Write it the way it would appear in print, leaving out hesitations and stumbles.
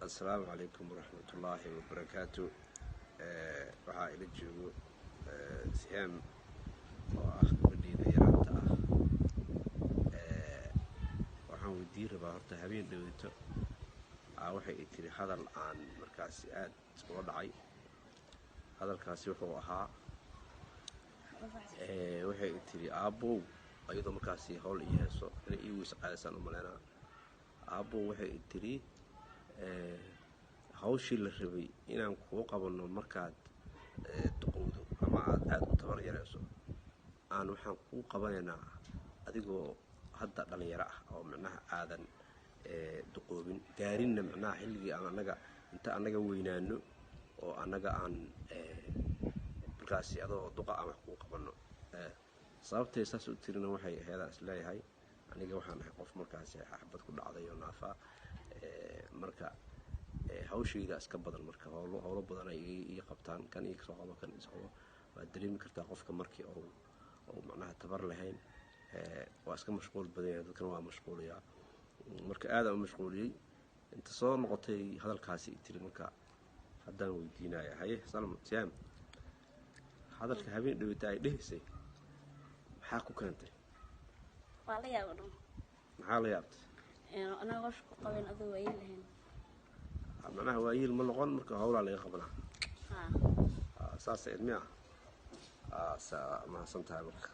السلام عليكم ورحمة الله وبركاته. waxaa ila joogo Siam oo ah gabadheeda yaraanta waxaan weydiin rabaa horta habeen dhaweyto waxay i tiri hadal aan markaasi aad uga dhacay. hadalkaasi wuxuu ahaa waxay i tiri aabow ayadoo markaasi hawl ii hayso inay ii weysa qaadaysan u maleynaa. aabow waxay i tiri hawshii la rabay inaan kuu qabanno markaad duqowdo ama aad u tabar yarayso aan waxaan kuu qabanaynaa adigoo hadda dhalinyaro ah oo macnaha aadan duqoobin gaarinna macnaha xilligii aan annaga weynaano oo annaga aan markaasi adoo duqa aan wax kuu qabanno. sababtay saas u tirina waxay ahaydaan isleeyahay aniga waxaan ahay qof markaasi xabad ku dhacday oo naafa marka hawshayda iska badan marka howlo badan ay ii qabtaan kan ii soo qabo kan ii soo qabo waa dareemi kartaa qofka markii oo macnaha tabar lahayn waa iska mashquul badan yahay dadkan waa mashquulaya marka aad aan u mashquuliyay inta soo noqotay hadalkaasi i tiri marka haddaan weydiinaya haye Siam hadalka habeen dhaweyta ay dhahaysay maxaa ku keentay? waa la yaabay maxaa la yaabtay? أنا وش قبل أذوي لهن. معناها وايل من الغن مركه هولا اللي قبلها. أساس علمية. ما سنتها مركه.